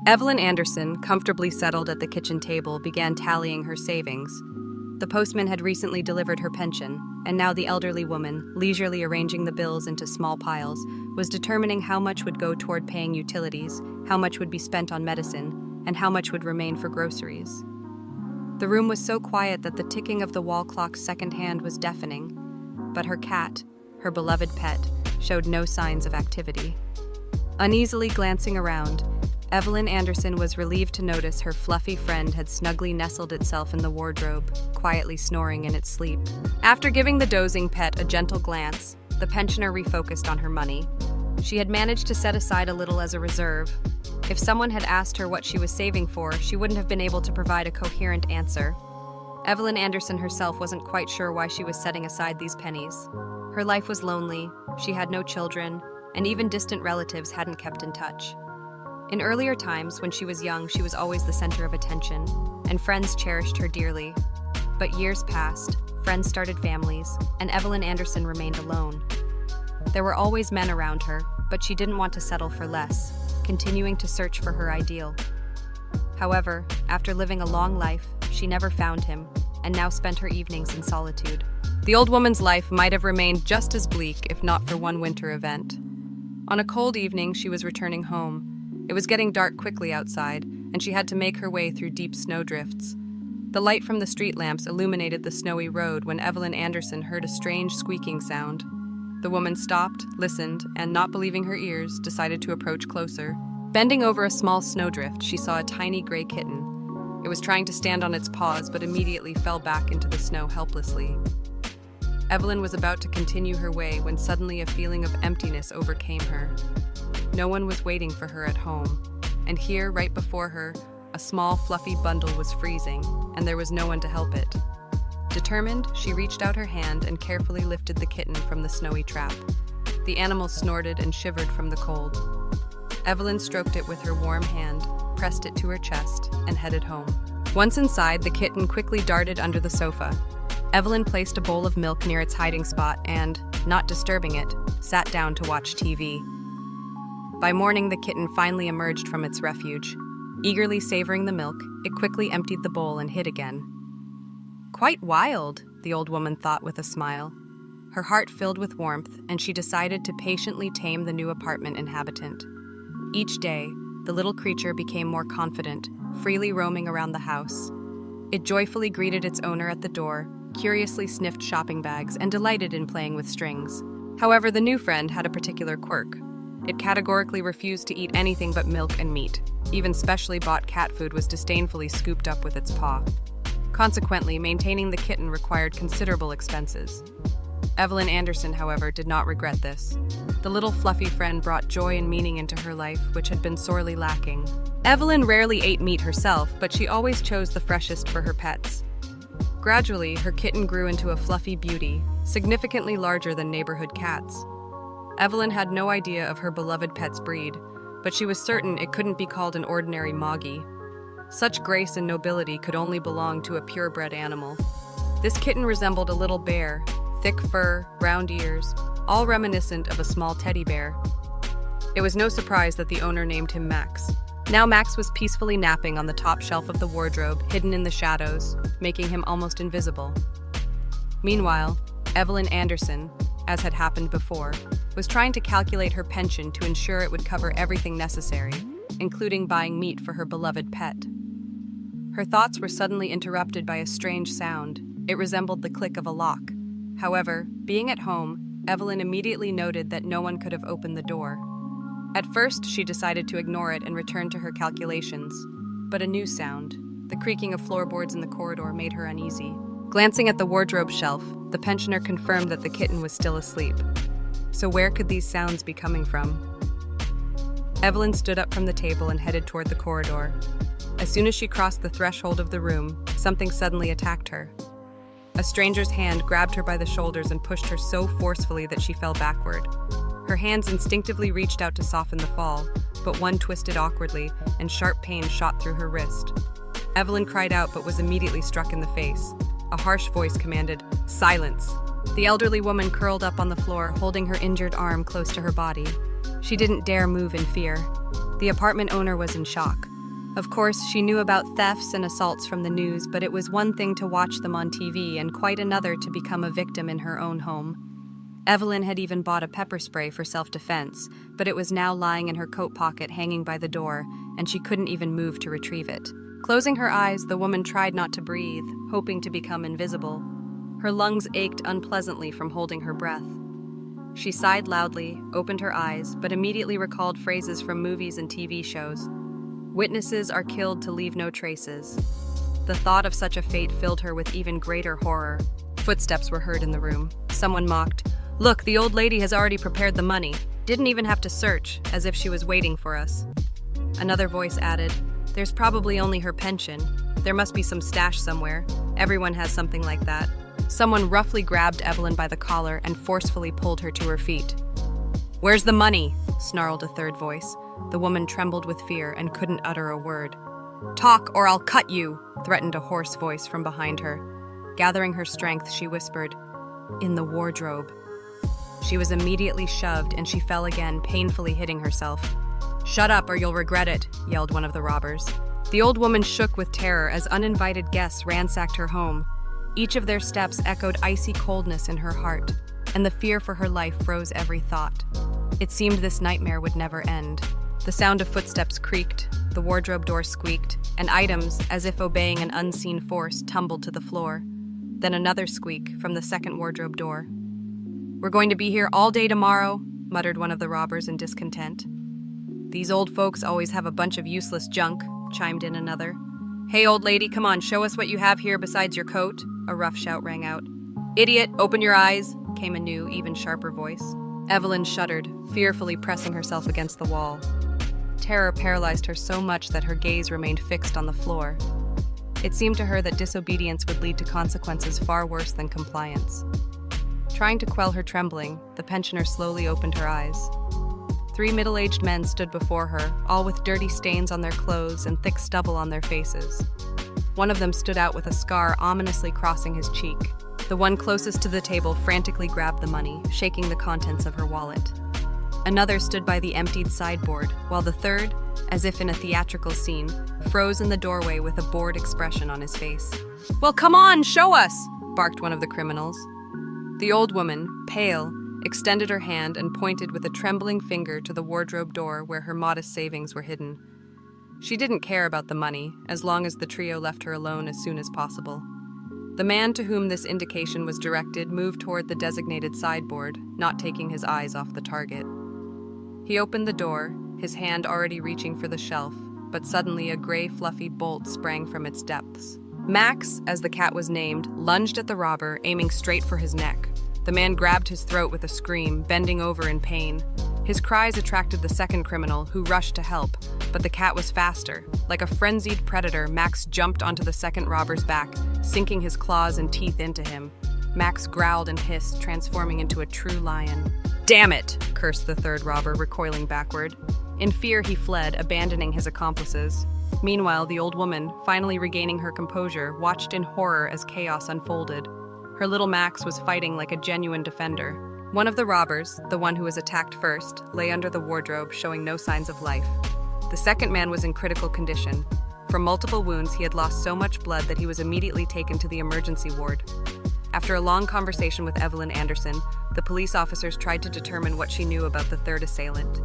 Evelyn Anderson, comfortably settled at the kitchen table, began tallying her savings. The postman had recently delivered her pension, and now the elderly woman, leisurely arranging the bills into small piles, was determining how much would go toward paying utilities, how much would be spent on medicine, and how much would remain for groceries. The room was so quiet that the ticking of the wall clock's second hand was deafening, but her cat, her beloved pet, showed no signs of activity. Uneasily glancing around, Evelyn Anderson was relieved to notice her fluffy friend had snugly nestled itself in the wardrobe, quietly snoring in its sleep. After giving the dozing pet a gentle glance, the pensioner refocused on her money. She had managed to set aside a little as a reserve. If someone had asked her what she was saving for, she wouldn't have been able to provide a coherent answer. Evelyn Anderson herself wasn't quite sure why she was setting aside these pennies. Her life was lonely, she had no children, and even distant relatives hadn't kept in touch. In earlier times, when she was young, she was always the center of attention, and friends cherished her dearly. But years passed, friends started families, and Evelyn Anderson remained alone. There were always men around her, but she didn't want to settle for less, continuing to search for her ideal. However, after living a long life, she never found him, and now spent her evenings in solitude. The old woman's life might have remained just as bleak if not for one winter event. On a cold evening, she was returning home. It was getting dark quickly outside, and she had to make her way through deep snowdrifts. The light from the street lamps illuminated the snowy road when Evelyn Anderson heard a strange squeaking sound. The woman stopped, listened, and, not believing her ears, decided to approach closer. Bending over a small snowdrift, she saw a tiny gray kitten. It was trying to stand on its paws, but immediately fell back into the snow helplessly. Evelyn was about to continue her way when suddenly a feeling of emptiness overcame her. No one was waiting for her at home, and here, right before her, a small, fluffy bundle was freezing, and there was no one to help it. Determined, she reached out her hand and carefully lifted the kitten from the snowy trap. The animal snorted and shivered from the cold. Evelyn stroked it with her warm hand, pressed it to her chest, and headed home. Once inside, the kitten quickly darted under the sofa. Evelyn placed a bowl of milk near its hiding spot and, not disturbing it, sat down to watch TV. By morning, the kitten finally emerged from its refuge. Eagerly savoring the milk, it quickly emptied the bowl and hid again. Quite wild, the old woman thought with a smile. Her heart filled with warmth, and she decided to patiently tame the new apartment inhabitant. Each day, the little creature became more confident, freely roaming around the house. It joyfully greeted its owner at the door, curiously sniffed shopping bags, and delighted in playing with strings. However, the new friend had a particular quirk. It categorically refused to eat anything but milk and meat. Even specially bought cat food was disdainfully scooped up with its paw. Consequently, maintaining the kitten required considerable expenses. Evelyn Anderson, however, did not regret this. The little fluffy friend brought joy and meaning into her life, which had been sorely lacking. Evelyn rarely ate meat herself, but she always chose the freshest for her pets. Gradually, her kitten grew into a fluffy beauty, significantly larger than neighborhood cats. Evelyn had no idea of her beloved pet's breed, but she was certain it couldn't be called an ordinary moggy. Such grace and nobility could only belong to a purebred animal. This kitten resembled a little bear, thick fur, round ears, all reminiscent of a small teddy bear. It was no surprise that the owner named him Max. Now Max was peacefully napping on the top shelf of the wardrobe, hidden in the shadows, making him almost invisible. Meanwhile, Evelyn Anderson, as had happened before, was trying to calculate her pension to ensure it would cover everything necessary, including buying meat for her beloved pet. Her thoughts were suddenly interrupted by a strange sound. It resembled the click of a lock. However, being at home, Evelyn immediately noted that no one could have opened the door. At first, she decided to ignore it and return to her calculations. But a new sound, the creaking of floorboards in the corridor, made her uneasy. Glancing at the wardrobe shelf, the pensioner confirmed that the kitten was still asleep. So where could these sounds be coming from? Evelyn stood up from the table and headed toward the corridor. As soon as she crossed the threshold of the room, something suddenly attacked her. A stranger's hand grabbed her by the shoulders and pushed her so forcefully that she fell backward. Her hands instinctively reached out to soften the fall, but one twisted awkwardly, and sharp pain shot through her wrist. Evelyn cried out but was immediately struck in the face. A harsh voice commanded, "Silence!" The elderly woman curled up on the floor, holding her injured arm close to her body. She didn't dare move in fear. The apartment owner was in shock. Of course, she knew about thefts and assaults from the news, but it was one thing to watch them on TV and quite another to become a victim in her own home. Evelyn had even bought a pepper spray for self-defense, but it was now lying in her coat pocket hanging by the door, and she couldn't even move to retrieve it. Closing her eyes, the woman tried not to breathe, hoping to become invisible. Her lungs ached unpleasantly from holding her breath. She sighed loudly, opened her eyes, but immediately recalled phrases from movies and TV shows. Witnesses are killed to leave no traces. The thought of such a fate filled her with even greater horror. Footsteps were heard in the room. Someone mocked, "Look, the old lady has already prepared the money. Didn't even have to search, as if she was waiting for us." Another voice added, "There's probably only her pension. There must be some stash somewhere. Everyone has something like that." Someone roughly grabbed Evelyn by the collar and forcefully pulled her to her feet. "Where's the money?" snarled a third voice. The woman trembled with fear and couldn't utter a word. "Talk or I'll cut you," threatened a hoarse voice from behind her. Gathering her strength, she whispered, "In the wardrobe." She was immediately shoved and she fell again, painfully hitting herself. "Shut up or you'll regret it," yelled one of the robbers. The old woman shook with terror as uninvited guests ransacked her home. Each of their steps echoed icy coldness in her heart, and the fear for her life froze every thought. It seemed this nightmare would never end. The sound of footsteps creaked, the wardrobe door squeaked, and items, as if obeying an unseen force, tumbled to the floor. Then another squeak from the second wardrobe door. "We're going to be here all day tomorrow," muttered one of the robbers in discontent. "These old folks always have a bunch of useless junk," chimed in another. "Hey, old lady, come on, show us what you have here besides your coat," a rough shout rang out. "Idiot, open your eyes," came a new, even sharper voice. Evelyn shuddered, fearfully pressing herself against the wall. Terror paralyzed her so much that her gaze remained fixed on the floor. It seemed to her that disobedience would lead to consequences far worse than compliance. Trying to quell her trembling, the pensioner slowly opened her eyes. 3 middle-aged men stood before her, all with dirty stains on their clothes and thick stubble on their faces. One of them stood out with a scar ominously crossing his cheek. The one closest to the table frantically grabbed the money, shaking the contents of her wallet. Another stood by the emptied sideboard, while the third, as if in a theatrical scene, froze in the doorway with a bored expression on his face. "Well, come on, show us!" barked one of the criminals. The old woman, pale, extended her hand and pointed with a trembling finger to the wardrobe door where her modest savings were hidden. She didn't care about the money, as long as the trio left her alone as soon as possible. The man to whom this indication was directed moved toward the designated sideboard, not taking his eyes off the target. He opened the door, his hand already reaching for the shelf, but suddenly a gray, fluffy bolt sprang from its depths. Max, as the cat was named, lunged at the robber, aiming straight for his neck. The man grabbed his throat with a scream, bending over in pain. His cries attracted the second criminal, who rushed to help, but the cat was faster. Like a frenzied predator, Max jumped onto the second robber's back, sinking his claws and teeth into him. Max growled and hissed, transforming into a true lion. "Damn it!" cursed the third robber, recoiling backward. In fear, he fled, abandoning his accomplices. Meanwhile, the old woman, finally regaining her composure, watched in horror as chaos unfolded. Her little Max was fighting like a genuine defender. One of the robbers, the one who was attacked first, lay under the wardrobe, showing no signs of life. The second man was in critical condition. From multiple wounds, he had lost so much blood that he was immediately taken to the emergency ward. After a long conversation with Evelyn Anderson, the police officers tried to determine what she knew about the third assailant.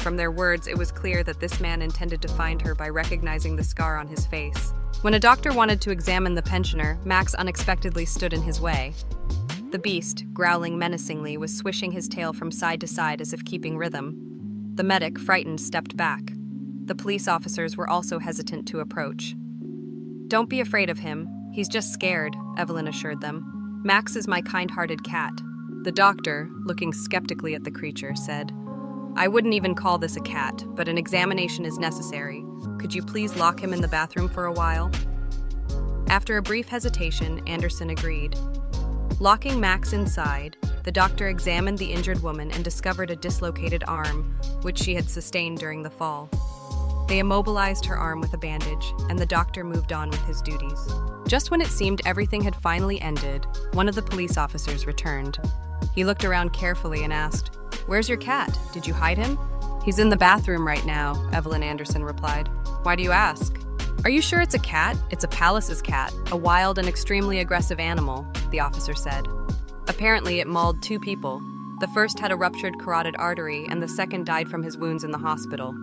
From their words, it was clear that this man intended to find her by recognizing the scar on his face. When a doctor wanted to examine the pensioner, Max unexpectedly stood in his way. The beast, growling menacingly, was swishing his tail from side to side as if keeping rhythm. The medic, frightened, stepped back. The police officers were also hesitant to approach. "Don't be afraid of him. He's just scared," Evelyn assured them. "Max is my kind-hearted cat." The doctor, looking skeptically at the creature, said, "I wouldn't even call this a cat, but an examination is necessary. Could you please lock him in the bathroom for a while?" After a brief hesitation, Anderson agreed. Locking Max inside, the doctor examined the injured woman and discovered a dislocated arm, which she had sustained during the fall. They immobilized her arm with a bandage, and the doctor moved on with his duties. Just when it seemed everything had finally ended, one of the police officers returned. He looked around carefully and asked, "Where's your cat? Did you hide him?" "He's in the bathroom right now," Evelyn Anderson replied. "Why do you ask?" Are you sure it's a cat? It's a Palace's cat, a wild and extremely aggressive animal, the officer said. Apparently, it mauled 2 people. The first had a ruptured carotid artery, and the second died from his wounds in the hospital.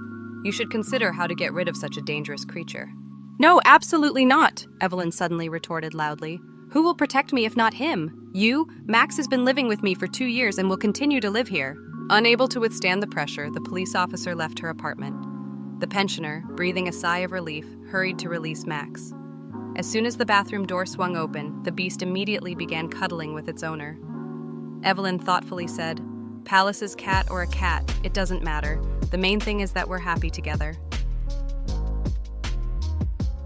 You should consider how to get rid of such a dangerous creature. No, absolutely not, Evelyn suddenly retorted loudly. Who will protect me if not him? You? Max has been living with me for 2 years and will continue to live here. Unable to withstand the pressure, the police officer left her apartment. The pensioner, breathing a sigh of relief, hurried to release Max. As soon as the bathroom door swung open, the beast immediately began cuddling with its owner. Evelyn thoughtfully said, Palace's cat or a cat, it doesn't matter. The main thing is that we're happy together.